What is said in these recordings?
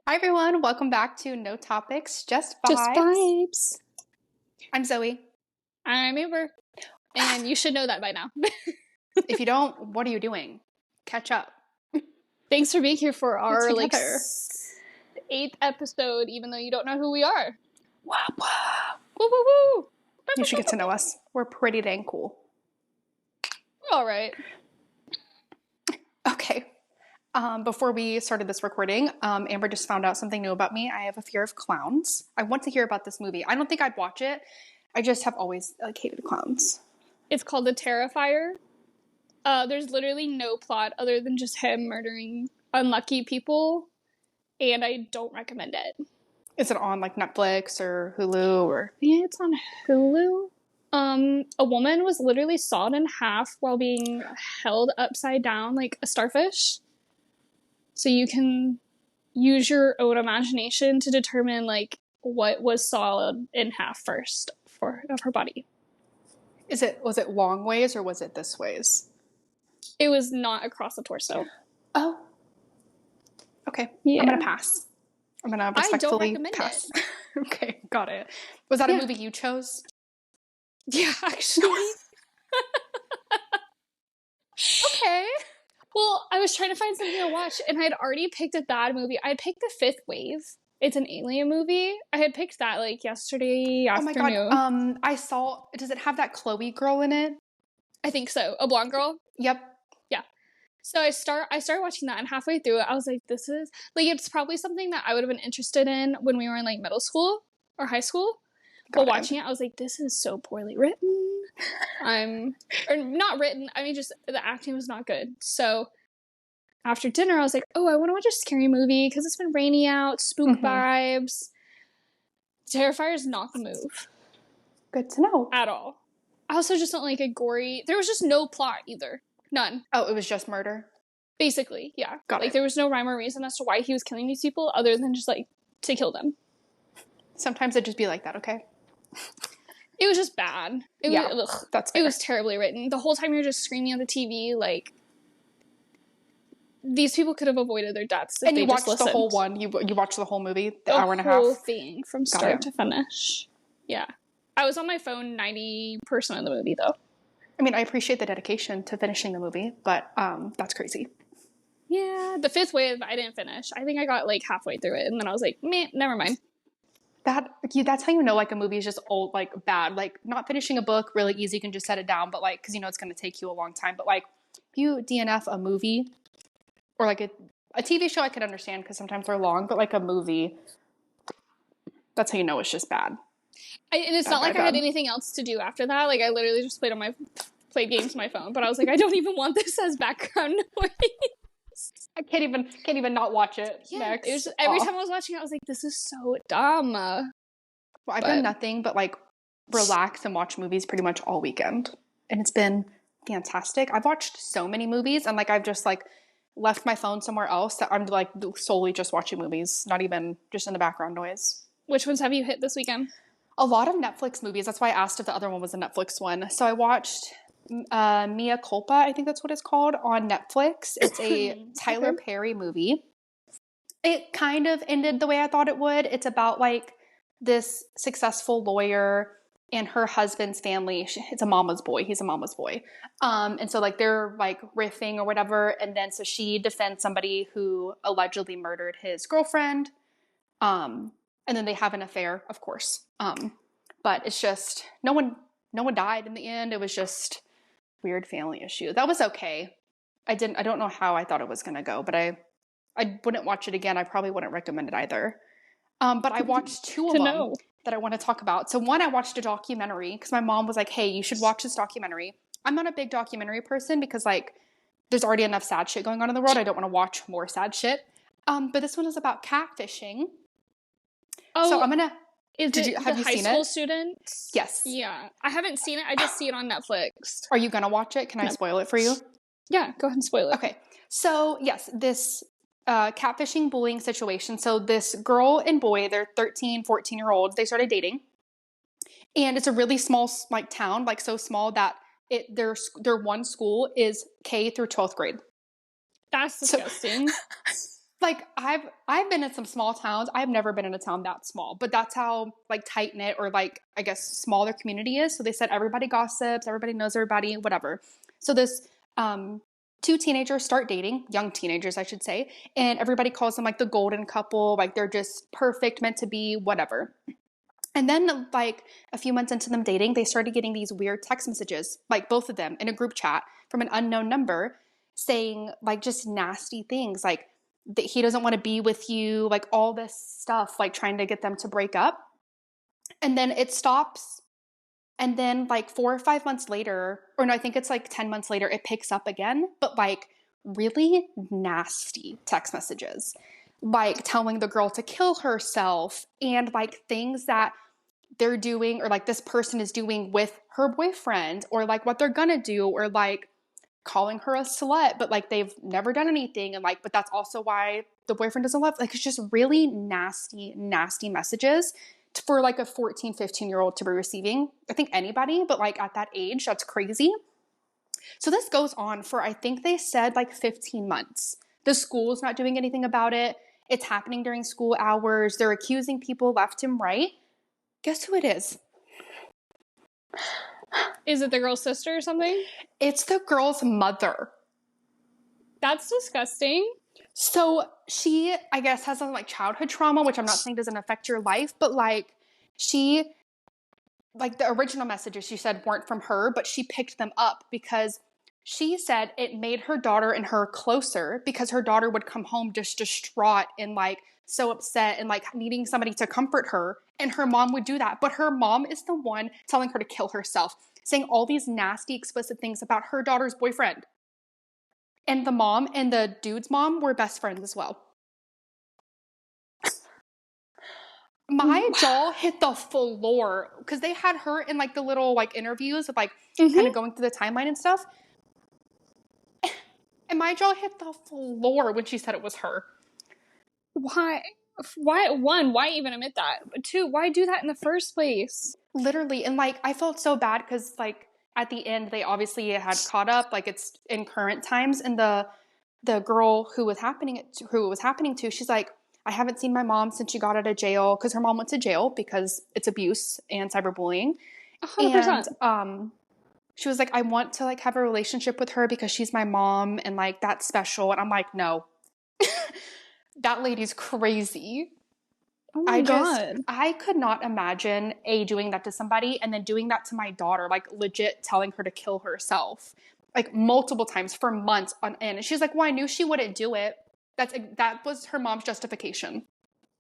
Hi everyone, welcome back to No Topics, Just Just Vibes. vibes. I'm Zoe. I'm Amber. And you should know that by now. If you don't, what are you doing? Catch up. Thanks for being here for our together. 8th episode, even though you don't know who we are. Wow, wow. Woo woo woo! You should get to know us. We're pretty dang cool. We're all right. Okay. Before we started this recording, Amber just found out something new about me. I have a fear of clowns. I want to hear about this movie. I don't think I'd watch it. I just have always hated clowns. It's called The Terrifier. There's literally no plot other than just him murdering unlucky people, and I don't recommend it. Is it on like Netflix or Hulu or? Yeah, it's on Hulu. A woman was literally sawed in half while being held upside down like a starfish. So you can use your own imagination to determine like what was sawed in half first of her body. Was it long ways or was it this ways? It was not across the torso. Oh. Okay. Yeah. I'm gonna pass. I'm gonna respectfully pass. It. Okay, got it. Was that a movie you chose? Yeah, actually. Okay. Well, I was trying to find something to watch, and I had already picked a bad movie. I picked The Fifth Wave. It's an alien movie. I had picked that like yesterday afternoon. Oh my god. I saw. Does it have that Chloe girl in it? I think so. A blonde girl. Yep. Yeah. So I started watching that, and halfway through it, I was like, "This is like it's probably something that I would have been interested in when we were in like middle school or high school." But watching it, I was like, "This is so poorly written." Or not written. I mean, just the acting was not good. So after dinner, I was like, "Oh, I want to watch a scary movie because it's been rainy out, spook vibes." Terrifier is not the move. Good to know. At all. I also just don't like a gory. There was just no plot either. None. Oh, it was just murder? Basically, yeah. Got it. There was no rhyme or reason as to why he was killing these people other than just like to kill them. Sometimes it'd just be like that, okay? It was just bad. It was terribly written. The whole time you're just screaming at the TV, like these people could have avoided their deaths if they just listened. And you watched the whole one. You watched the whole movie, the hour and a half. The whole thing from start to finish. Yeah, I was on my phone 90% of the movie though. I mean, I appreciate the dedication to finishing the movie, but that's crazy. Yeah, The Fifth Wave, I didn't finish. I think I got like halfway through it, and then I was like, meh, never mind. That's how you know like a movie is just old, like bad. Like not finishing a book really easy, you can just set it down, but like because you know it's going to take you a long time. But like if you DNF a movie or like a TV show, I could understand because sometimes they're long, but like a movie, that's how you know it's just bad. And it's not like I had anything else to do after that. Like I literally just played games on my phone, but I was like, I don't even want this as background noise. I can't even not watch it. Yeah, next. It was just, every time I was watching it, I was like, this is so dumb. Well, I've done nothing but like relax and watch movies pretty much all weekend, and it's been fantastic. I've watched so many movies, and like I've just like left my phone somewhere else that I'm like solely just watching movies, not even just in the background noise. Which ones have you hit this weekend? A lot of Netflix movies. That's why I asked if the other one was a Netflix one. So I watched Mea Culpa, I think that's what it's called, on Netflix. It's a Tyler Perry movie. It kind of ended the way I thought it would. It's about like this successful lawyer and her husband's family. It's a mama's boy. He's a mama's boy. And so like they're like riffing or whatever. And then so she defends somebody who allegedly murdered his girlfriend. And then they have an affair, of course. But it's just no one died in the end. It was just weird family issue. That was okay. I don't know how I thought it was gonna go, but I wouldn't watch it again. I probably wouldn't recommend it either. But I watched two of them that I want to talk about. So one, I watched a documentary because my mom was like, hey, you should watch this documentary. I'm not a big documentary person because like there's already enough sad shit going on in the world. I don't want to watch more sad shit. But this one is about catfishing. Oh, so I'm gonna. Have you seen it? High school students? Yes. Yeah, I haven't seen it. I just see it on Netflix. Are you gonna watch it? Can I spoil it for you? Yeah, go ahead and spoil it. Okay. So yes, this catfishing bullying situation. So this girl and boy, they're 13, 14-year-olds. They started dating, and it's a really small like town, like so small that their one school is K through 12th grade. That's disgusting. like I've been in some small towns. I've never been in a town that small, but that's how like tight knit or like I guess smaller community is. So they said everybody gossips, everybody knows everybody, whatever. So this two teenagers start dating, young teenagers I should say, and everybody calls them like the golden couple, like they're just perfect, meant to be, whatever. And then like a few months into them dating, they started getting these weird text messages, like both of them in a group chat from an unknown number saying like just nasty things like that he doesn't want to be with you, like all this stuff, like trying to get them to break up. And then it stops. And then like 4 or 5 months later, or no, I think it's like 10 months later, it picks up again, but like really nasty text messages, like telling the girl to kill herself and like things that they're doing or like this person is doing with her boyfriend or like what they're gonna do or like calling her a slut, but like they've never done anything. And like, but that's also why the boyfriend doesn't love, like, it's just really nasty, nasty messages for like a 14, 15-year-old to be receiving. I think anybody, but like at that age, that's crazy. So this goes on for, I think they said like 15 months. The school's not doing anything about it. It's happening during school hours. They're accusing people left and right. Guess who it is? Is it the girl's sister or something? It's the girl's mother. That's disgusting. So she, I guess, has some like childhood trauma, which I'm not saying doesn't affect your life, but like she, like the original messages she said weren't from her, but she picked them up because she said it made her daughter and her closer because her daughter would come home just distraught and like so upset and like needing somebody to comfort her. And her mom would do that. But her mom is the one telling her to kill herself, saying all these nasty, explicit things about her daughter's boyfriend. And the mom and the dude's mom were best friends as well. My jaw hit the floor because they had her in like the little like interviews of like kind of going through the timeline and stuff. And my jaw hit the floor when she said it was her. Why? One, why even admit that? But two, why do that in the first place? Literally. And like, I felt so bad because like at the end, they obviously had caught up, like it's in current times. And the girl who it was happening to, she's like, I haven't seen my mom since she got out of jail because her mom went to jail because it's abuse and cyberbullying. 100%. And she was like, I want to like have a relationship with her because she's my mom and like that's special. And I'm like, no, that lady's crazy. Oh my God. I could not imagine doing that to somebody and then doing that to my daughter, like legit telling her to kill herself, like multiple times for months on end. And she's like, well, I knew she wouldn't do it. That was her mom's justification.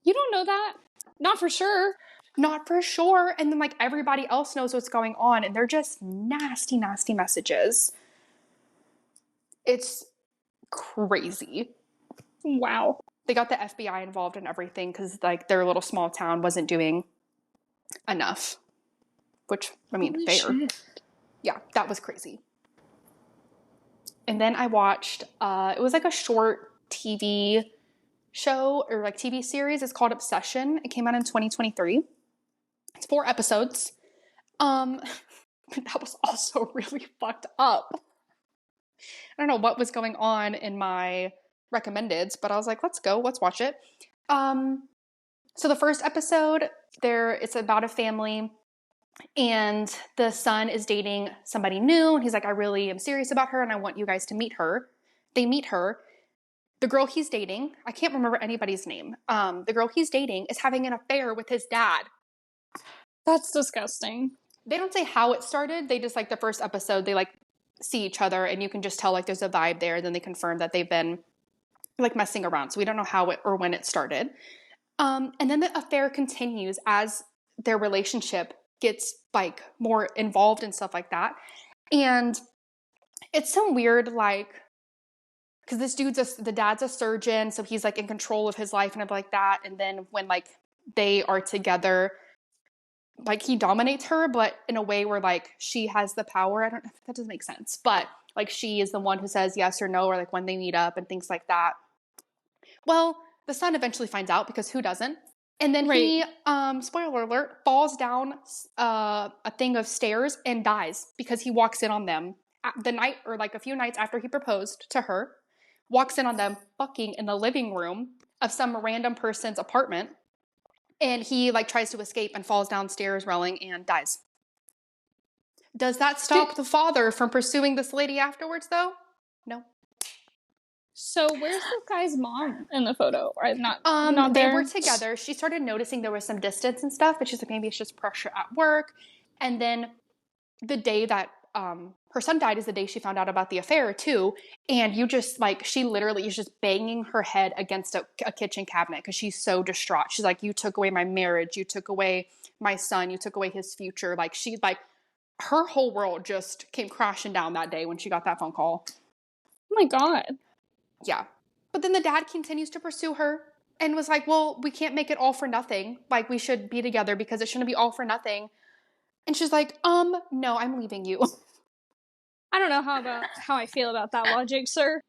You don't know that? Not for sure. Not for sure. And then like everybody else knows what's going on and they're just nasty, nasty messages. It's crazy. Wow. They got the FBI involved in everything because like their little small town wasn't doing enough. Which, I mean, Holy fair. shit. Yeah, that was crazy. And then I watched, it was like a short TV show or like TV series. It's called Obsession. It came out in 2023. It's 4 episodes. That was also really fucked up. I don't know what was going on in my recommendeds, but I was like, let's watch it. So the first episode, it's about a family and the son is dating somebody new and he's like, I really am serious about her and I want you guys to meet her. They meet her. The girl he's dating, I can't remember anybody's name. The girl he's dating is having an affair with his dad. That's disgusting. They don't say how it started. They just like the first episode, they like see each other and you can just tell like there's a vibe there. Then they confirm that they've been like messing around. So we don't know how it or when it started. And then the affair continues as their relationship gets like more involved and stuff like that. And it's some weird like, because this the dad's a surgeon, so he's like in control of his life and everything like that. And then when like they are together, like he dominates her, but in a way where like she has the power. I don't know if that doesn't make sense, but like she is the one who says yes or no, or like when they meet up and things like that. Well, the son eventually finds out because who doesn't? And then he, spoiler alert, falls down a thing of stairs and dies because he walks in on them the night or like a few nights after he proposed to her. walks in on them fucking in the living room of some random person's apartment. And he like tries to escape and falls downstairs rolling and dies. Does that stop the father from pursuing this lady afterwards, though? No. So where's the guy's mom in the photo? Or not they there? were together. She started noticing there was some distance and stuff, but she's like, maybe it's just pressure at work. And then the day that her son died is the day she found out about the affair too. And you just like, she literally is just banging her head against a kitchen cabinet because she's so distraught. She's like, you took away my marriage. You took away my son. You took away his future. Like she's like, her whole world just came crashing down that day when she got that phone call. Oh my God. Yeah. But then the dad continues to pursue her and was like, well, we can't make it all for nothing. Like, we should be together because it shouldn't be all for nothing. And she's like, no, I'm leaving you. I don't know how I feel about that logic, sir.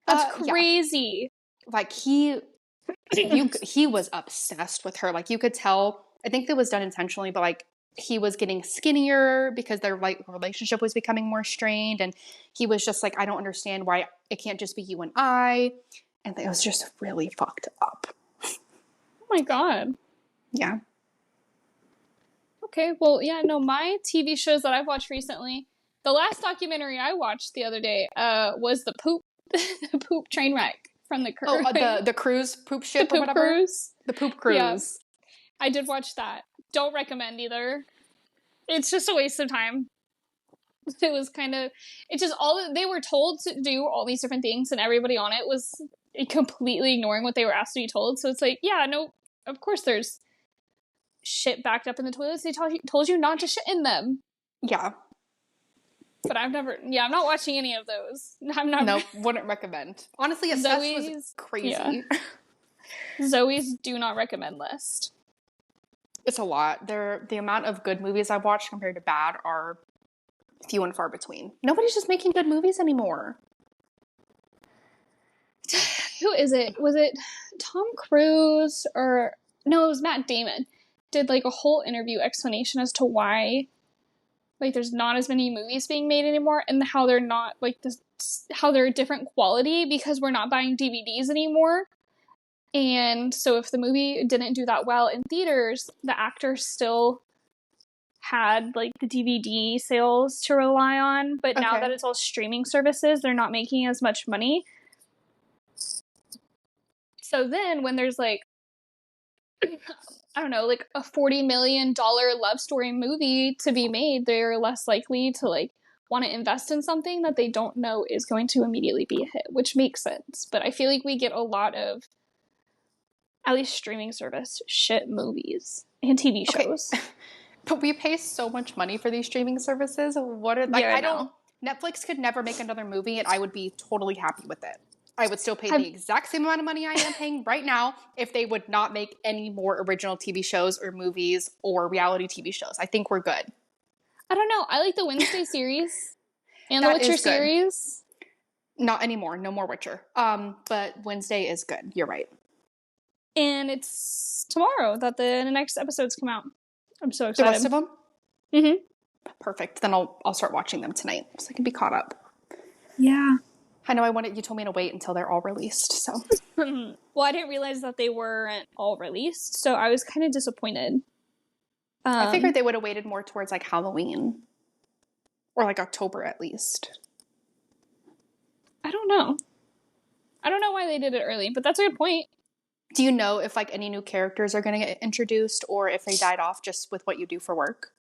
That's crazy. Yeah. Like, he was obsessed with her. Like, you could tell, I think that was done intentionally, but like, he was getting skinnier because their like relationship was becoming more strained. And he was just like, I don't understand why it can't just be you and I. And it was just really fucked up. Oh my God. Yeah. Okay. Well, yeah, no, my TV shows that I've watched recently, the last documentary I watched the other day was the poop train wreck from the cruise. Oh, the cruise poop ship or whatever? Cruise. The poop cruise. Yeah. I did watch that. Don't recommend either. It's just a waste of time. It was it's just they were told to do all these different things and everybody on it was completely ignoring what they were asked to be told. So it's like, yeah, no, of course there's shit backed up in the toilets. They told you not to shit in them. Yeah. But I'm not watching any of those. No, wouldn't recommend. Honestly, Zoe's was crazy. Yeah. Zoe's do not recommend list. It's a lot. The amount of good movies I've watched compared to bad are few and far between. Nobody's just making good movies anymore. Who is it? Was it Tom Cruise or no, it was Matt Damon. Did like a whole interview explanation as to why like there's not as many movies being made anymore and how they're not like this, how they're a different quality because we're not buying DVDs anymore. And so if the movie didn't do that well in theaters, the actors still had like the DVD sales to rely on. But now that it's all streaming services, they're not making as much money. So then when there's like, I don't know, like a $40 million love story movie to be made, they're less likely to like want to invest in something that they don't know is going to immediately be a hit, which makes sense. But I feel like we get a lot of, at least streaming service, shit movies and TV shows. Okay. But we pay so much money for these streaming services. What are like? Yeah, I don't. Netflix could never make another movie, and I would be totally happy with it. I would still pay the exact same amount of money I am paying right now if they would not make any more original TV shows or movies or reality TV shows. I think we're good. I don't know. I like the Wednesday series and the Witcher series. Not anymore. No more Witcher. But Wednesday is good. You're right. And it's tomorrow that the next episodes come out. I'm so excited. The rest of them? Mm-hmm. Perfect. Then I'll start watching them tonight so I can be caught up. Yeah. I know you told me to wait until they're all released, so. Well, I didn't realize that they weren't all released, so I was kind of disappointed. I figured they would have waited more towards like Halloween. Or like October at least. I don't know. I don't know why they did it early, but that's a good point. Do you know if like any new characters are going to get introduced or if they died off just with what you do for work?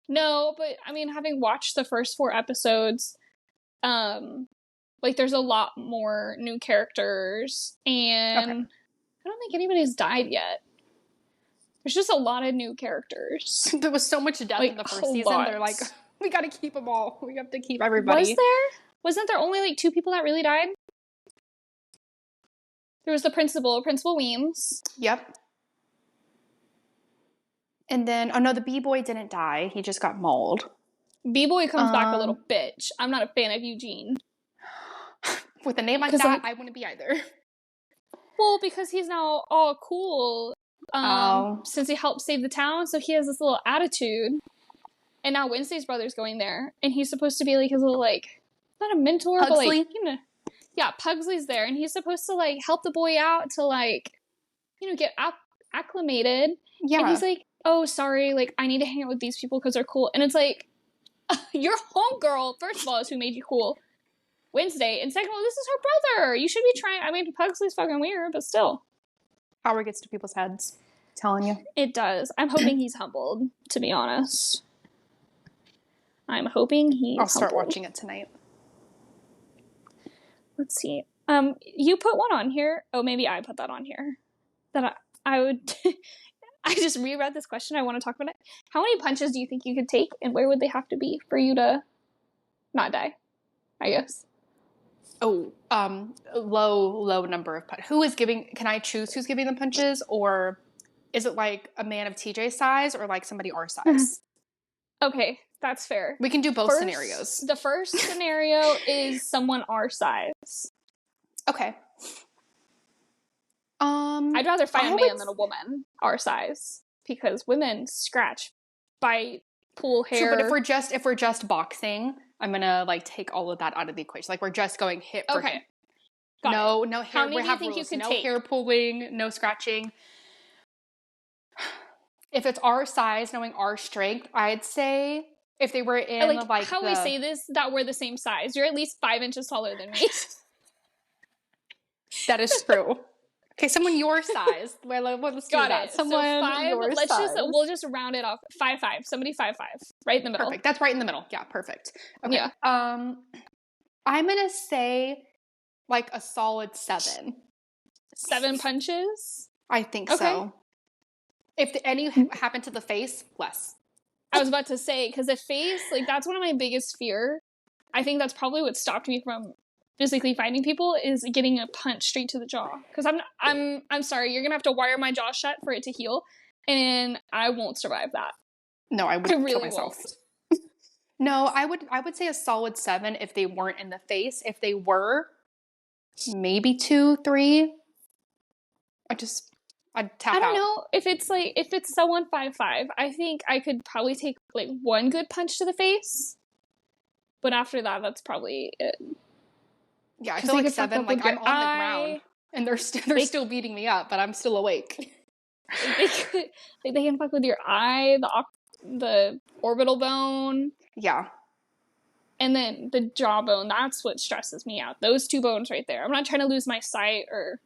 No, but I mean, having watched the first 4 episodes, like there's a lot more new characters and I don't think anybody's died yet. There's just a lot of new characters. There was so much death like, in the first season. They're like, we got to keep them all. We have to keep everybody. Wasn't there only like 2 people that really died? There was the Principal Weems. Yep. And then, the B-boy didn't die. He just got mauled. B-boy comes back a little bitch. I'm not a fan of Eugene. With a name like that, I wouldn't be either. Well, because he's now all cool since he helped save the town, so he has this little attitude. And now Wednesday's brother's going there, and he's supposed to be like his little like not a mentor, but Pugsley? like, you know, yeah, Pugsley's there, and he's supposed to like help the boy out to like, you know, get acclimated. Yeah. And he's like, oh, sorry, like I need to hang out with these people because they're cool. And it's like, your homegirl, first of all, is who made you cool. Wednesday, and second of all, this is her brother. You should be trying. I mean, Pugsley's fucking weird, but still. Power gets to people's heads. I'm telling you. It does. I'm hoping he's humbled, to be honest. I'm hoping he's I'll start humbled. watching it tonight. Let's see. You put one on here. Oh, maybe I put that on here. That I would... I just reread this question. I want to talk about it. How many punches do you think you could take, and where would they have to be for you to not die? I guess. Oh, low number of punches. Who is giving? Can I choose who's giving the punches, or is it like a man of TJ size, or like somebody our size? Okay, that's fair. We can do both scenarios. The first scenario is someone our size. Okay. I'd rather fight a man than a woman our size, because women scratch, bite, pull hair. True, but if we're just boxing, I'm gonna like take all of that out of the equation. Like we're just going hit for hit. No hair. How many we do you have think rules. you could no take? Hair pulling, no scratching. If it's our size, knowing our strength, I'd say if they were in like how we say this, that we're the same size. You're at least 5 inches taller than me. That is true. Okay, someone your size. Well, let's do that. Someone so 5, your size. We'll just round it off. 5'5". Somebody 5'5". Right in the middle. Perfect. That's right in the middle. Yeah, perfect. Okay. Yeah. I'm gonna say like a solid 7. 7 punches? I think so. If any happen to the face, less. I was about to say, because the face, like that's one of my biggest fear. I think that's probably what stopped me from physically fighting people, is getting a punch straight to the jaw. Because I'm sorry, you're gonna have to wire my jaw shut for it to heal, and I won't survive that. No, I would really kill myself. No, I would say a solid 7 if they weren't in the face. If they were, maybe 2, 3. I'd tap out. I don't know if it's someone 5'5". I think I could probably take like one good punch to the face, but after that, that's probably it. Yeah, I feel like 7. Like I'm on the ground, and they're still beating me up, but I'm still awake. They can fuck with your eye, the orbital bone. Yeah. And then the jawbone, that's what stresses me out. Those 2 bones right there. I'm not trying to lose my sight or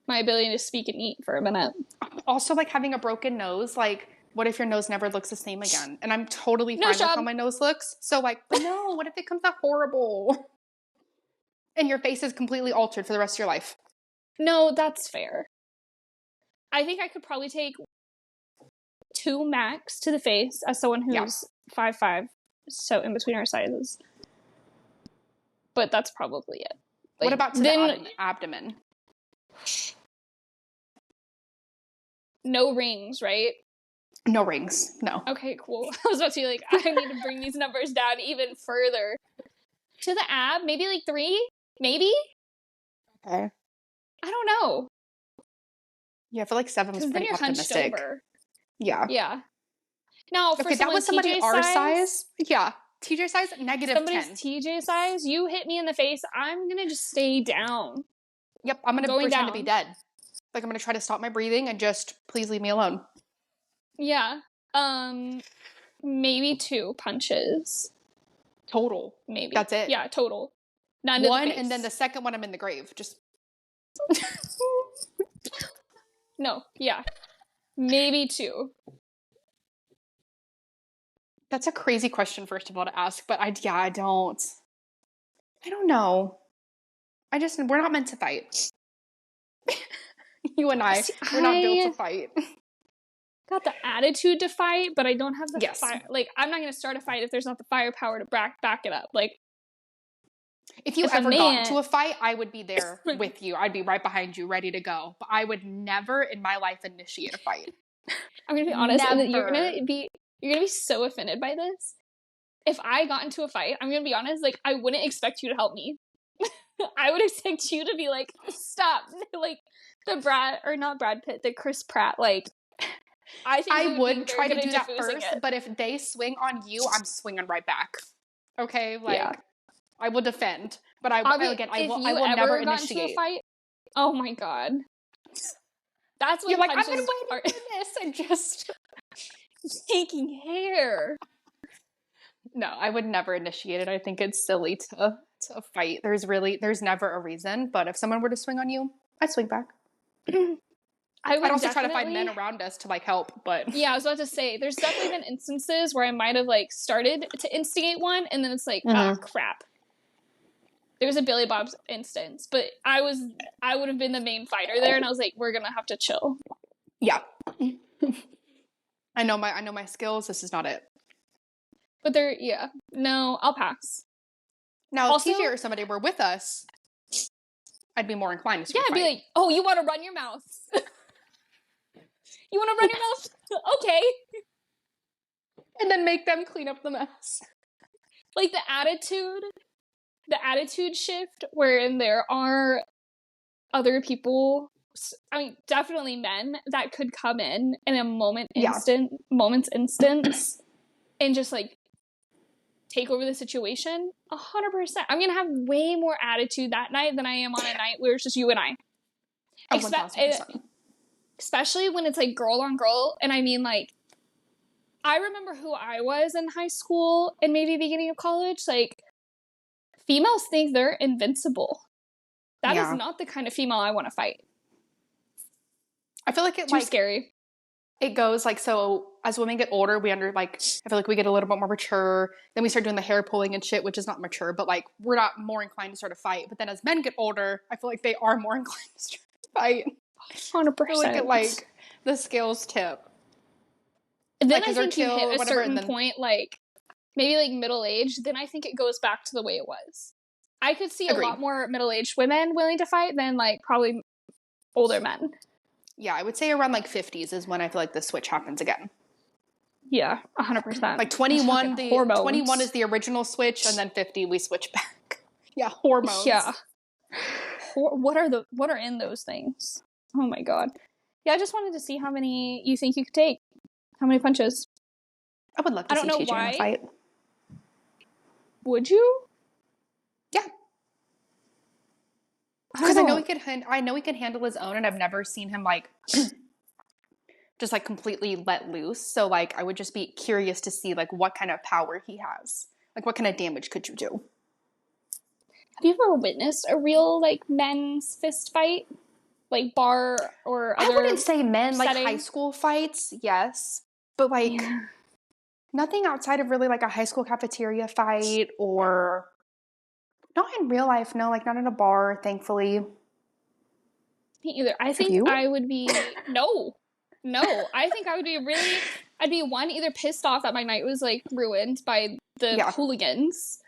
my ability to speak and eat for a minute. Also, like having a broken nose, like what if your nose never looks the same again? And I'm totally fine with how my nose looks. So like, but no, what if it comes out horrible? And your face is completely altered for the rest of your life. No, that's fair. I think I could probably take 2 max to the face as someone who's 5'5", so in between our sizes. But that's probably it. Like, what about to the abdomen? No rings, right? No rings. No. Okay, cool. I was about to be like, I need to bring these numbers down even further. To the ab, maybe like 3? Maybe? Okay. I don't know. Yeah, I feel like 7 was pretty optimistic. Over. Yeah. Yeah. No, for that was somebody TJ our size. Yeah. TJ size, negative somebody's 10. TJ size, you hit me in the face, I'm gonna just stay down. Yep, I'm gonna pretend to be dead. Like, I'm gonna try to stop my breathing and just please leave me alone. Yeah. Maybe 2 punches. Total. Maybe. That's it. Yeah, total. None one, to the face. and then the second one I'm in the grave. Just No, yeah. Maybe 2. That's a crazy question, first of all, to ask, but I don't know. We're not meant to fight. You and I, we're not built to fight. Got the attitude to fight, but I don't have the fire. Like, I'm not going to start a fight if there's not the firepower to back it up. Like, if you ever got into a fight, I would be there with you. I'd be right behind you, ready to go. But I would never in my life initiate a fight. I'm going to be honest, and you're going to be so offended by this. If I got into a fight, I'm going to be honest, like, I wouldn't expect you to help me. I would expect you to be like, stop. Like, the Chris Pratt, like, I would try to do that first, but if they swing on you, I'm swinging right back. Okay? Like, I will defend. But I if will you never ever got into a initiate. fight, oh my god. That's when You're like, I've punches been waiting for this and just taking hair. No, I would never initiate it. I think it's silly to fight. There's never a reason. But if someone were to swing on you, I'd swing back. I'd also try to find men around us to like help, but yeah, I was about to say there's definitely been instances where I might have like started to instigate one, and then it's like, oh crap. There was a Billy Bob's instance, but I would have been the main fighter there, and I was like, we're gonna have to chill. Yeah. I know my skills. This is not it. But no, I'll pass. Now, if TJ or somebody were with us, I'd be more inclined to I'd be like, oh, you want to run your mouth? You want to run your mouth? Okay. And then make them clean up the mess. Like the attitude shift wherein there are other people, I mean, definitely men that could come in a moment's instance and just like take over the situation. 100%. I'm going to have way more attitude that night than I am on a night where it's just you and I. 1000%. Especially when it's like girl on girl. And I mean, like, I remember who I was in high school and maybe beginning of college. Like, females think they're invincible. That is not the kind of female I want to fight. I feel like it's too scary. It goes like, so as women get older, I feel like we get a little bit more mature. Then we start doing the hair pulling and shit, which is not mature, but like we're not more inclined to start a fight. But then as men get older, I feel like they are more inclined to start a fight. 100%. I feel like the scales tip. And then I think you hit a certain point, like maybe like middle age, then I think it goes back to the way it was. I could see a lot more middle-aged women willing to fight than like probably older men. Yeah, I would say around like 50s is when I feel like the switch happens again. Yeah, 100%. Like 21 is the original switch, and then 50 we switch back. Yeah, hormones. Yeah. What are in those things? Oh my god. Yeah, I just wanted to see how many you think you could take. How many punches? I would love to see TJ in a fight. Would you? Yeah. Because I know he can handle his own, and I've never seen him like just like completely let loose. So like I would just be curious to see like what kind of power he has. Like what kind of damage could you do? Have you ever witnessed a real like men's fist fight? Like bar or other I wouldn't say men, setting? Like high school fights, yes. But like nothing outside of really like a high school cafeteria fight or not in real life, no, like not in a bar, thankfully. Me either. I think I would be no. I think I would be I'd be one, either pissed off that my night was like ruined by the hooligans,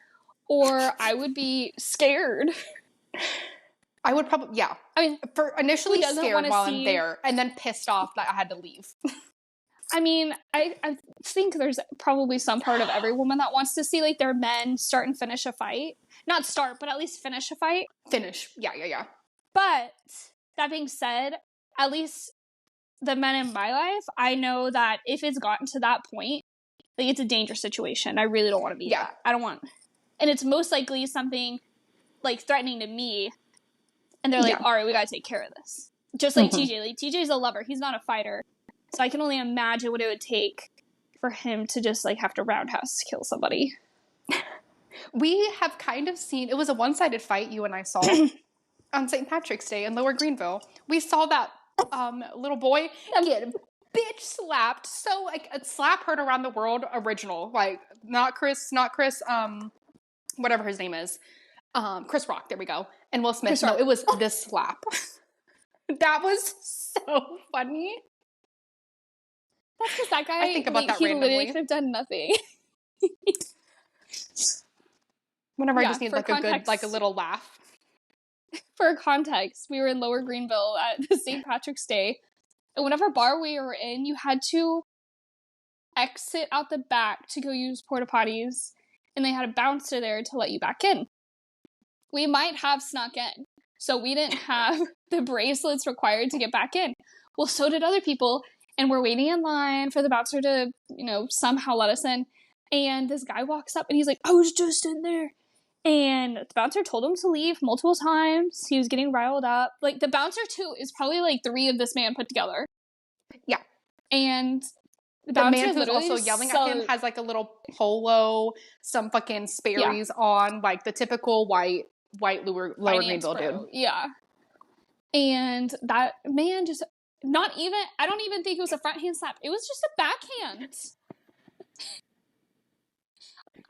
or I would be scared. I would probably, I mean, for initially scared while I'm there, and then pissed off that I had to leave. I mean, I think there's probably some part of every woman that wants to see like their men start and finish a fight. Not start, but at least finish a fight. Finish. Yeah. But that being said, at least the men in my life, I know that if it's gotten to that point, like it's a dangerous situation. I really don't want to be that. I don't want. And it's most likely something like threatening to me. And they're like, all right, we got to take care of this. Just like TJ. Like TJ's a lover. He's not a fighter. So I can only imagine what it would take for him to just like have to roundhouse kill somebody. We have kind of seen, it was a one-sided fight you and I saw on St. Patrick's Day in Lower Greenville. We saw that little boy get bitch slapped. So like a slap heard around the world original. Like not Chris, whatever his name is. Chris Rock, there we go. And Will Smith. No, it was this slap. That was so funny. That's because that guy, I think about that randomly. He literally could have done nothing. Whenever I just need like context, a good, like a little laugh. For context, we were in Lower Greenville at the St. Patrick's Day. And whatever bar we were in, you had to exit out the back to go use porta potties. And they had a bouncer there to let you back in. We might have snuck in. So we didn't have the bracelets required to get back in. Well, so did other people. And we're waiting in line for the bouncer to, somehow let us in. And this guy walks up and he's like, I was just in there. And the bouncer told him to leave multiple times. He was getting riled up. Like, the bouncer, too, is probably, like, 3 of this man put together. Yeah. And the man who's also yelling at him has, like, a little polo, some fucking Sperry's on, like, the typical white lower Greenville dude. Yeah. And that man just, I don't even think it was a front hand slap. It was just a backhand.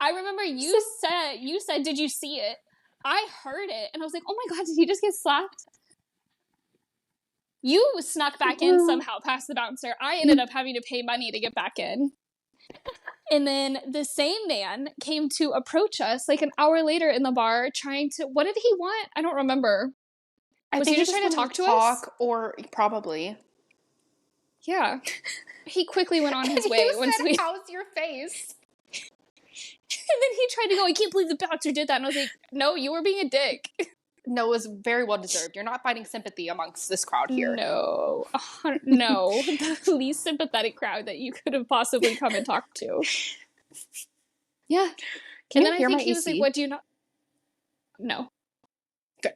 I remember you said, did you see it? I heard it, and I was like, oh my god, did he just get slapped? You snuck back in somehow past the bouncer. I ended up having to pay money to get back in. And then the same man came to approach us like an hour later in the bar trying to, what did he want? I don't remember. Was he just trying to talk to us? Or probably. Yeah. He quickly went on his way. How's your face? And then he tried to go, I can't believe the bouncer did that. And I was like, no, you were being a dick. No, it was very well deserved. You're not finding sympathy amongst this crowd here. No. No. The least sympathetic crowd that you could have possibly come and talked to. Yeah. And then I think he was like, what do you not? No. Good.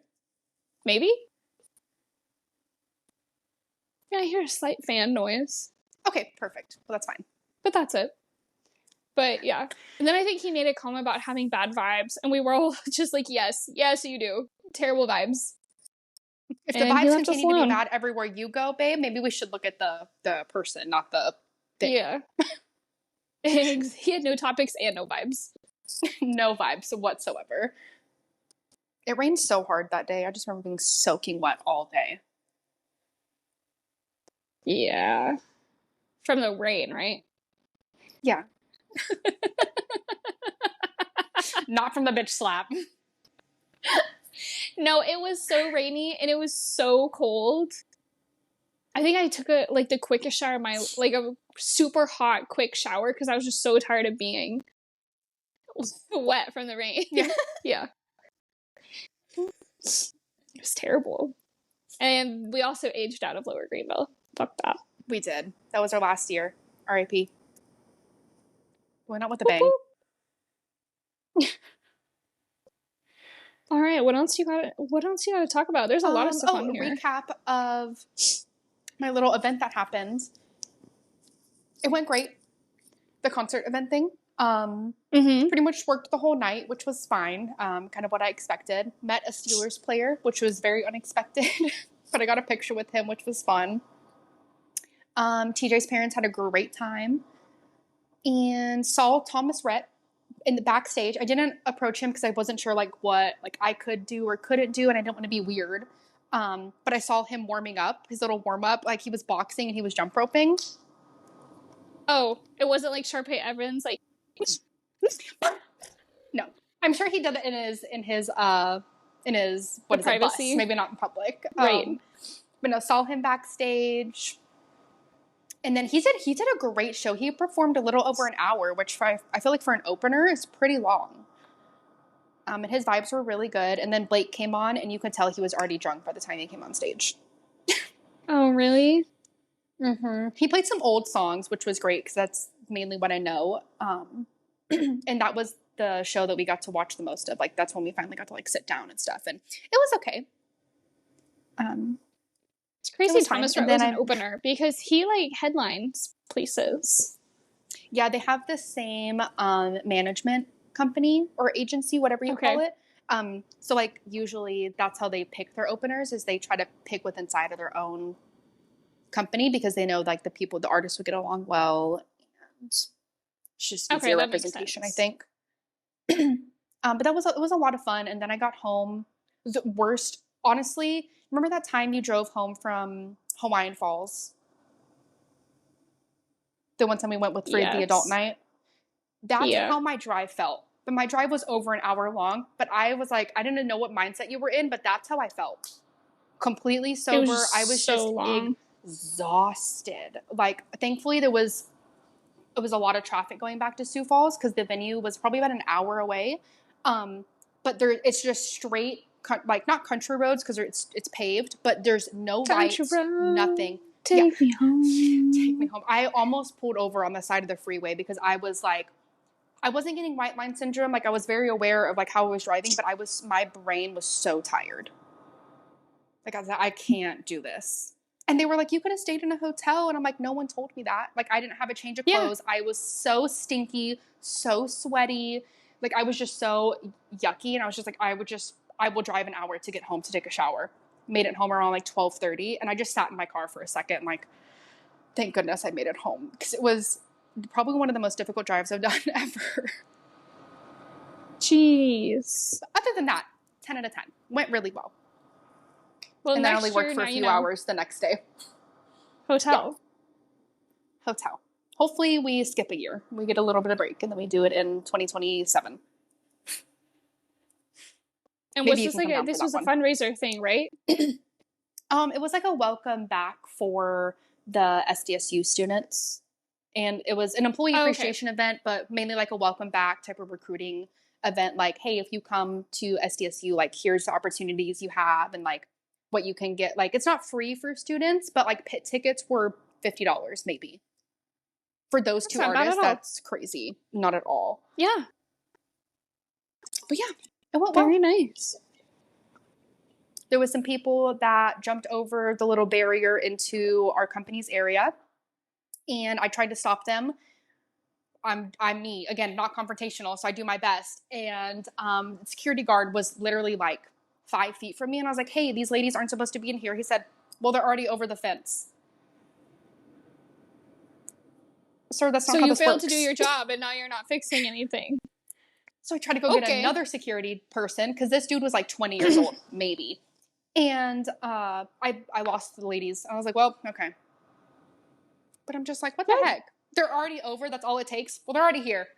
Maybe? Yeah, I hear a slight fan noise. Okay, perfect. Well, that's fine. But that's it. But yeah. And then I think he made a comment about having bad vibes. And we were all just like, yes, you do. Terrible vibes. If the vibes continue to be bad everywhere you go, babe, maybe we should look at the person, not the thing. Yeah. He had no topics and no vibes. No vibes whatsoever. It rained so hard that day. I just remember being soaking wet all day. Yeah. From the rain, right? Yeah. Not from the bitch slap. No, it was so rainy and it was so cold. I think I took the quickest shower a super hot quick shower because I was just so tired of being wet from the rain. Yeah. Yeah. It was terrible. And we also aged out of Lower Greenville. Fuck that. We did. That was our last year. R.I.P. Went out with a bang. All right, what else you got to talk about? There's a lot of stuff on here. Recap of my little event that happened. It went great. The concert event thing. Pretty much worked the whole night, which was fine. Kind of what I expected. Met a Steelers player, which was very unexpected. But I got a picture with him, which was fun. TJ's parents had a great time. And saw Thomas Rhett in the backstage. I didn't approach him because I wasn't sure what I could do or couldn't do, and I didn't want to be weird. But I saw him warming up, his little warm up, like he was boxing and he was jump roping. Oh, it wasn't like Sharpay Evans, like. No, I'm sure he did it in his privacy, bus, maybe not in public. Right. But no, saw him backstage. And then he did a great show. He performed a little over an hour, which I feel like for an opener is pretty long. And his vibes were really good. And then Blake came on, and you could tell he was already drunk by the time he came on stage. Oh, really? Mm-hmm. He played some old songs, which was great because that's mainly what I know. And that was the show that we got to watch the most of. Like, that's when we finally got to sit down and stuff. And it was okay. It's crazy Thomas Rhett was an opener because he headlines places. Yeah, they have the same management company or agency, whatever you call it. So usually that's how they pick their openers, is they try to pick with inside of their own company because they know the artists would get along well, and it's just easier representation, I think. But it was a lot of fun. And then I got home. The worst, honestly. Remember that time you drove home from Hawaiian Falls? The one time we went for the adult night? That's how my drive felt. But my drive was over an hour long. But I was I didn't know what mindset you were in, but that's how I felt. Completely sober. I was just exhausted. Thankfully, it was a lot of traffic going back to Sioux Falls because the venue was probably about an hour away. But it's just straight, not country roads because it's paved, but there's no lights, nothing. Me home. Take me home. I almost pulled over on the side of the freeway because I was I wasn't getting white line syndrome. Like, I was very aware of like how I was driving, but my brain was so tired. Like, I was like, I can't do this. And they were like, you could have stayed in a hotel. And I'm like, no one told me that. Like, I didn't have a change of clothes. I was so stinky, so sweaty. Like, I was just so yucky. And I was just like, I will drive an hour to get home to take a shower. Made it home around like 12:30. And I just sat in my car for a second. Like, thank goodness I made it home. Because it was probably one of the most difficult drives I've done ever. Jeez. But other than that, 10 out of 10. Went really well. Well, and then I only worked for a few hours the next day. Hotel. Yeah. Hotel. Hopefully we skip a year. We get a little bit of break and then we do it in 2027. And was this like this was a fundraiser thing, right? It was like a welcome back for the SDSU students. And it was an employee appreciation event, but mainly like a welcome back type of recruiting event. Like, hey, if you come to SDSU, like, here's the opportunities you have and like what you can get. Like, it's not free for students, but like pit tickets were $50 maybe. For those two artists, that's crazy. Not at all. Yeah. But yeah, it went very nice. There was some people that jumped over the little barrier into our company's area. And I tried to stop them. I'm me, again, not confrontational, so I do my best. And the security guard was literally like 5 feet from me, and I was like, hey, these ladies aren't supposed to be in here. He said, well, they're already over the fence. Sir, that's not how this works. So you failed to do your job, and now you're not fixing anything. So I tried to go get another security person, because this dude was like 20 years old, maybe. And I lost the ladies. I was like, well, okay. But I'm just like, what the heck? They're already over. That's all it takes. Well, they're already here.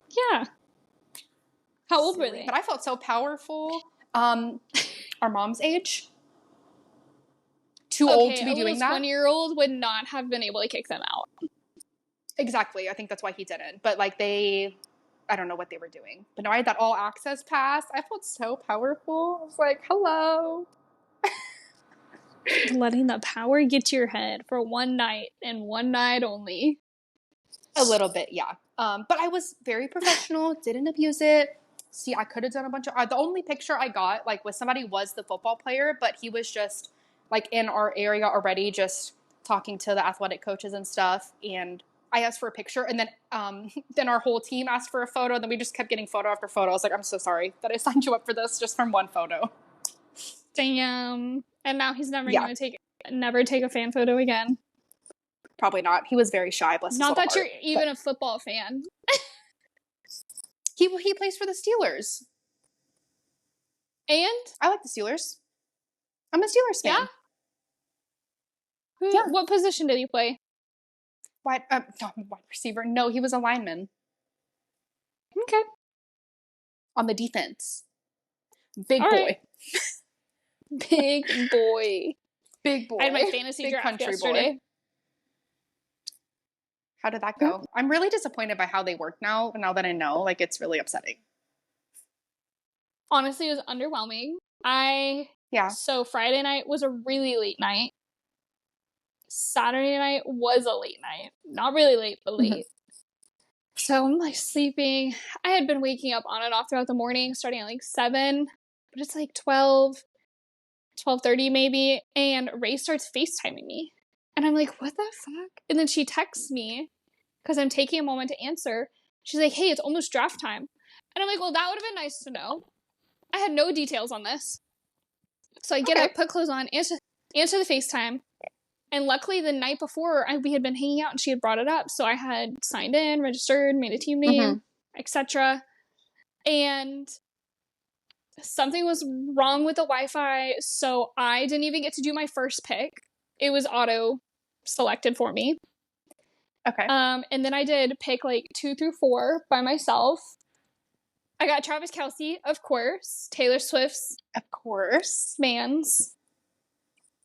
Yeah. How old were they? But I felt so powerful. Our mom's age. Too old to be doing that. A 20-year-old would not have been able to kick them out. Exactly. I think that's why he didn't. But like I don't know what they were doing. But no, I had that all access pass. I felt so powerful. I was like, hello. Letting the power get to your head for one night and one night only. A little bit, yeah. But I was very professional, didn't abuse it. See, I could have done a bunch of... the only picture I got, like, with somebody was the football player, but he was just, like, in our area already, just talking to the athletic coaches and stuff, and I asked for a picture, and then our whole team asked for a photo, and then we just kept getting photo after photo. I was like, I'm so sorry that I signed you up for this just from one photo. Damn. And now he's never going to never take a fan photo again. Probably not. He was very shy. Bless his little heart. Not that you're even but... a football fan. He plays for the Steelers. And? I like the Steelers. I'm a Steelers fan. Yeah? What position did he play? Wide receiver. No, he was a lineman. Okay. On the defense. Big boy. Right. Big boy. Big boy. I had my fantasy draft yesterday. Boy. How did that go? I'm really disappointed by how they work now that I know. Like, it's really upsetting. Honestly, it was underwhelming. So Friday night was a really late night. Saturday night was a late night. Not really late, but late. So I'm like sleeping. I had been waking up on and off throughout the morning, starting at like 7, but it's like 12:30 maybe, and Ray starts FaceTiming me. And I'm like, what the fuck? And then she texts me, because I'm taking a moment to answer. She's like, hey, it's almost draft time. And I'm like, well, that would have been nice to know. I had no details on this. So I get up, put clothes on, answer the FaceTime. And luckily the night before, we had been hanging out and she had brought it up. So I had signed in, registered, made a team name, etc. And something was wrong with the Wi-Fi, so I didn't even get to do my first pick. It was auto selected for me. Okay. And then I did pick like 2 through 4 by myself. I got Travis Kelce, of course. Taylor Swift's, of course, Mans.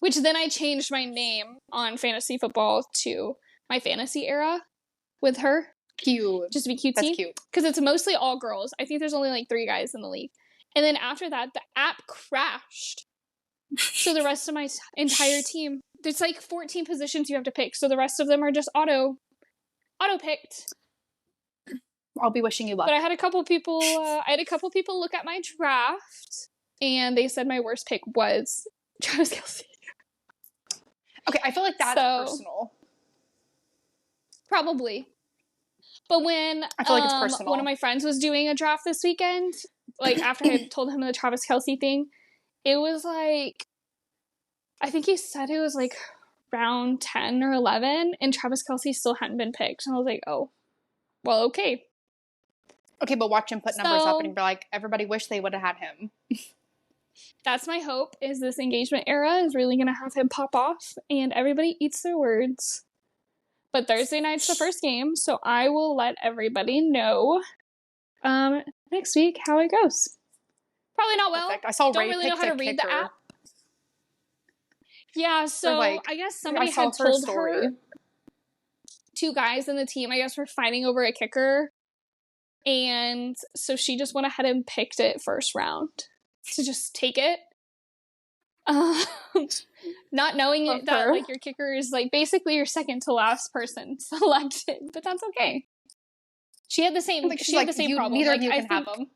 Which then I changed my name on fantasy football to my fantasy era with her. Cute. Just to be cutesy. That's cute. Because it's mostly all girls. I think there's only like 3 guys in the league. And then after that, the app crashed. So the rest of my entire team, there's like 14 positions you have to pick. So the rest of them are just auto-picked. I'll be wishing you luck. But I had a couple people look at my draft, and they said my worst pick was Travis Kelce. Okay, I feel like that's personal. Probably. But when I feel like it's personal. One of my friends was doing a draft this weekend, like after I had told him the Travis Kelce thing, it was like, I think he said it was like round 10 or 11, and Travis Kelce still hadn't been picked. And I was like, oh, well, okay. Okay, but watch him put numbers up and be like, everybody wish they would have had him. That's my hope, is this engagement era is really going to have him pop off, and everybody eats their words. But Thursday night's the first game, so I will let everybody know next week how it goes. Probably not well. Perfect. I saw Don't Ray really know how to read the app. Yeah, so I guess somebody had told her, 2 guys in the team, I guess, were fighting over a kicker. And so she just went ahead and picked it first round to just take it. Not knowing that like your kicker is like basically your second to last person selected, but that's okay. She had the same problem. Neither of you can have them.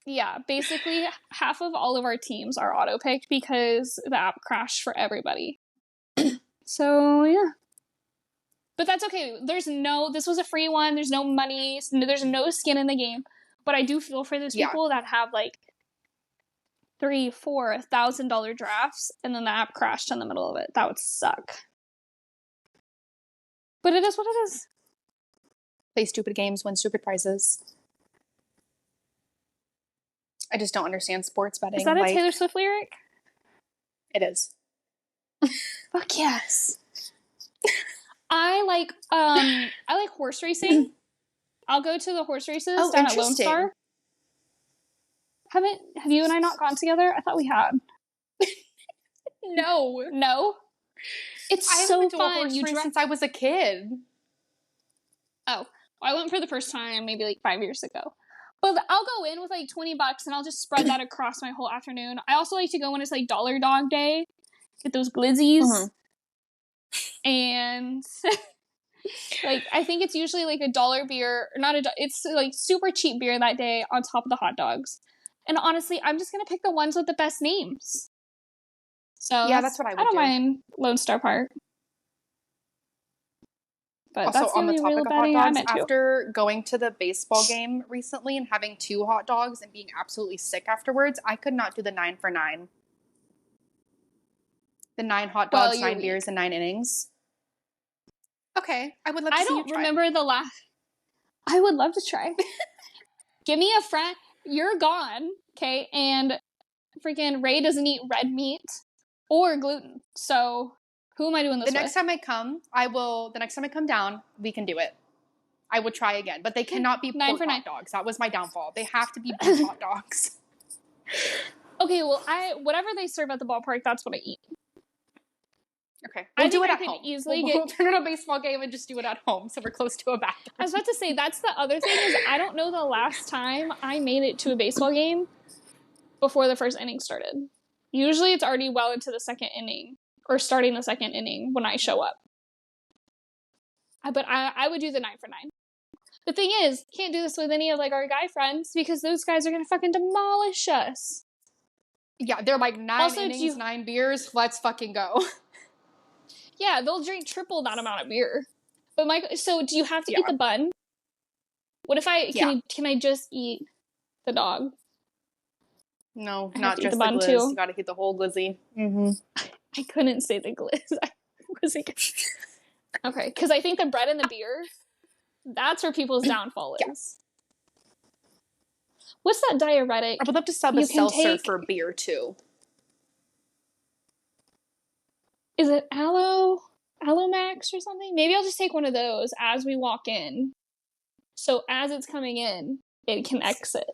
Yeah, basically half of all of our teams are auto picked because the app crashed for everybody. So yeah. But that's okay. This was a free one. There's no money. There's no skin in the game. But I do feel for those people that have like $3,000-$4,000 drafts, and then the app crashed in the middle of it. That would suck. But it is what it is. Play stupid games, win stupid prizes. I just don't understand sports betting. Is that a Taylor Swift lyric? It is. Fuck yes. I like horse racing. I'll go to the horse races down at Lone Star. Have you and I not gone together? I thought we had. No. It's so fun. I haven't been to a horse race since I was a kid. Oh, I went for the first time maybe like 5 years ago. But I'll go in with like $20 and I'll just spread that across my whole afternoon. I also like to go when it's like Dollar Dog Day, get those glizzies. Mm-hmm. And like I think it's usually like $1 beer, it's like super cheap beer that day on top of the hot dogs. And honestly, I'm just gonna pick the ones with the best names. So yeah, that's what I would do. I don't mind Lone Star Park. But also, that's the on the only topic real of hot dogs, betting after going to the baseball game recently and having 2 hot dogs and being absolutely sick afterwards, I could not do the 9 for 9. The 9 hot dogs, 9 beers, and 9 innings. Okay, I would love to see you try. I don't remember the last. I would love to try. Give me a friend. You're gone, okay? And freaking Ray doesn't eat red meat or gluten. So who am I doing this with? The next time I come down, we can do it. I would try again. But they cannot be pork hot dogs. That was my downfall. They have to be beef hot dogs. Okay, well, whatever they serve at the ballpark, that's what I eat. Okay. We'll do it at home. We'll turn it a baseball game and just do it at home so we're close to a bathroom. I was about to say, that's the other thing is I don't know the last time I made it to a baseball game before the first inning started. Usually it's already well into the second inning or starting the second inning when I show up. But I would do the 9 for 9. The thing is, can't do this with any of like our guy friends because those guys are going to fucking demolish us. Yeah, they're like 9 innings, 9 beers. Let's fucking go. Yeah, they'll drink triple that amount of beer. But so do you have to eat the bun? What if can I just eat the dog? No, not just the glizz. You gotta eat the whole glizzy. Mm-hmm. I couldn't say the glizz. Okay, because I think the bread and the beer, that's where people's downfall is. What's that diuretic? I would love to sub a seltzer for beer too. Is it Max or something? Maybe I'll just take one of those as we walk in. So as it's coming in, it can exit.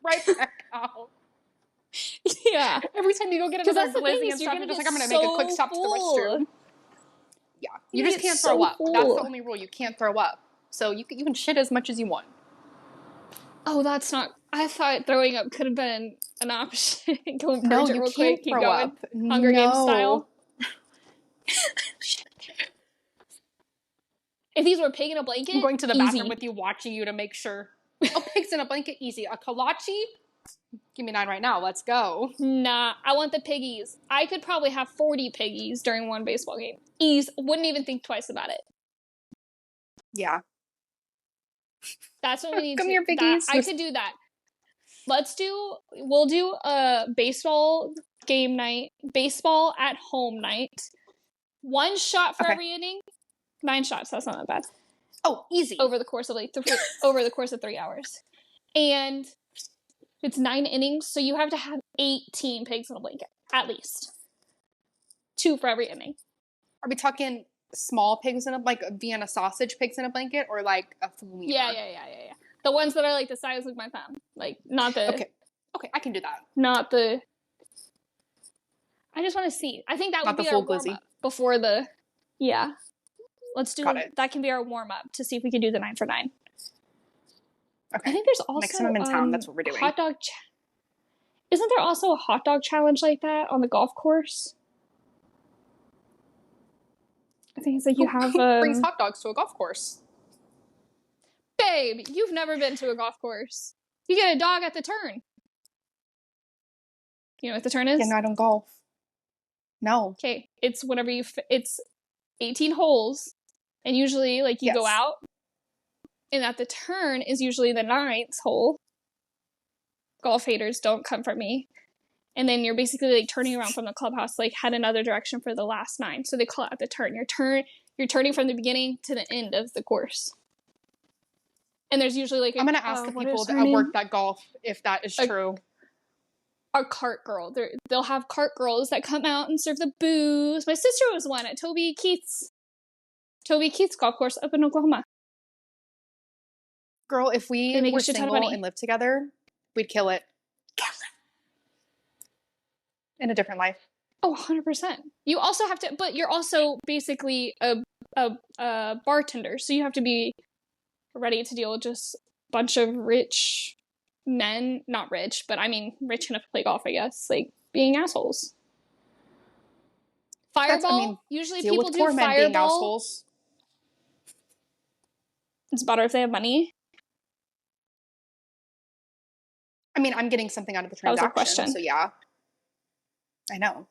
Right back out. Yeah. Every time you go get another glizzy and stuff, you're just like, I'm going to make a quick stop to the restroom. Yeah. You just can't throw up. That's the only rule. You can't throw up. So you can shit as much as you want. Oh, that's not... I thought throwing up could have been an option. Go no, you real can't quick. Throw up. Hunger Games style. If these were pig in a blanket, I'm going to the easy. bathroom with you, watching you to make sure. Oh, pigs in a blanket, easy. A kolache? Give me 9 right now. Let's go. Nah, I want the piggies. I could probably have 40 piggies during one baseball game. Wouldn't even think twice about it. Yeah. That's what we need. Come here, piggies. I could do that. We'll do a baseball game night, baseball at home night. 1 shot for every inning. 9 shots. That's not that bad. Oh, easy. Over the course of 3 hours. And it's 9 innings, so you have to have 18 pigs in a blanket, at least. 2 for every inning. Are we talking small pigs in a, like Vienna sausage pigs in a blanket, or like a fumina? Yeah. The ones that are like the size of my thumb. Like, not the... Okay, I can do that. Not the... I just want to see. I think that would be our warm-up before the... Yeah. Let's do... That can be our warm-up to see if we can do the 9 for 9. Okay. I think there's also... Next time I'm in town, that's what we're doing. Hot dog... Isn't there also a hot dog challenge like that on the golf course? I think it's like you have... Who brings hot dogs to a golf course? Babe, you've never been to a golf course. You get a dog at the turn. You know what the turn is? Yeah, no, I don't golf. No. Okay, it's whenever it's 18 holes, and usually, like, you go out, and at the turn is usually the 9th hole. Golf haters, don't come for me. And then you're basically, like, turning around from the clubhouse, like, head another direction for the last 9. So they call it at the turn. You're turning from the beginning to the end of the course. And there's usually, like, I'm going to ask the people that work that golf if that is true. Our cart girl. They'll have cart girls that come out and serve the booze. My sister was one at Toby Keith's golf course up in Oklahoma. Girl, if we were single and lived together, we'd kill it. In a different life. Oh, 100%. You also have to, but you're also basically a bartender, so you have to be ready to deal with just a bunch of rich men, not rich, but I mean rich enough to play golf, I guess, like being assholes. Fireball, usually people do Fireball. It's better if they have money. I mean, I'm getting something out of the transaction, that was a question. So yeah. I know.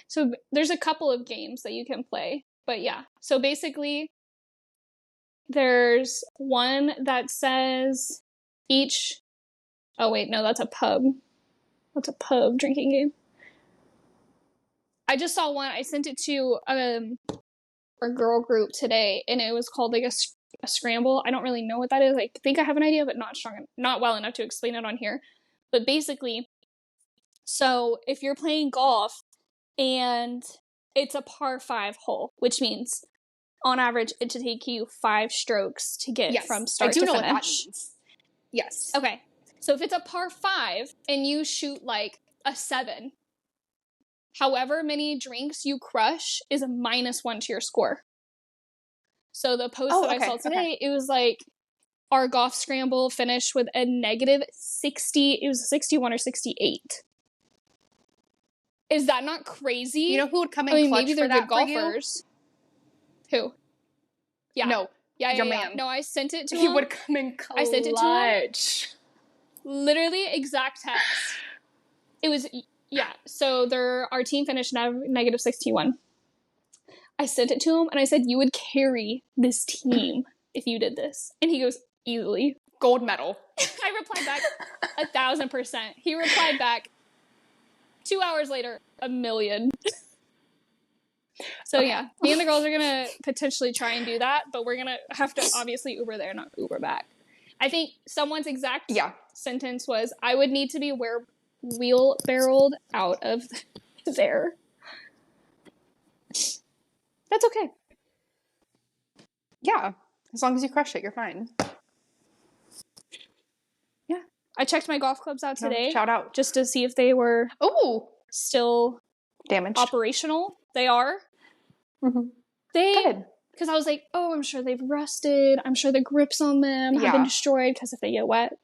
So there's a couple of games that you can play, but yeah. So basically, there's one that says each... Oh wait, no, that's a pub. That's a pub drinking game. I just saw one. I sent it to our girl group today, and it was called like a scramble. I don't really know what that is. I think I have an idea, but not well enough to explain it on here. But basically, so if you're playing golf and it's a par 5 hole, which means on average it should take you 5 strokes to get from start to finish. I do know what that means. Yes. Okay. So if it's a par 5 and you shoot like a 7, however many drinks you crush is a -1 to your score. So the post that I saw today, it was like our golf scramble finished with a -60. It was 61 or 68. Is that not crazy? You know who would come in clutch maybe they're for that good golfers. Who? Yeah. No. Your man. No, I sent it to him. He would come in clutch. I sent it to him. Literally exact text. It was, so our team finished -61. I sent it to him, and I said, you would carry this team if you did this. And he goes, easily. Gold medal. I replied back, 1,000%. He replied back, 2 hours later, 1,000,000. So yeah, me and the girls are going to potentially try and do that, but we're going to have to obviously Uber there, not Uber back. I think someone's exact sentence was, I would need to be wheelbarreled out of there. That's okay. Yeah. As long as you crush it, you're fine. Yeah. I checked my golf clubs out today. Shout out. Just to see if they were still damaged. Operational. They are. Mm-hmm. Good. Because I was like, I'm sure they've rusted. I'm sure the grips on them have been destroyed because if they get wet.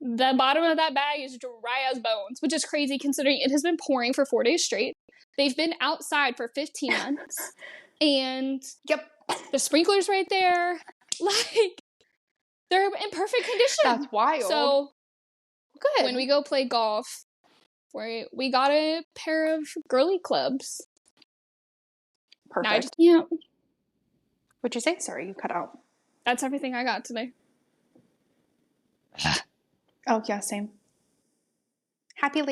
The bottom of that bag is dry as bones, which is crazy considering it has been pouring for 4 days straight. They've been outside for 15 months. And yep, the sprinklers right there. Like, they're in perfect condition. That's wild. So, good. When we go play golf, we got a pair of girly clubs. Perfect. Now I just can't. What'd you say? Sorry, you cut out. That's everything I got today. Oh, yeah, same. Happy Labor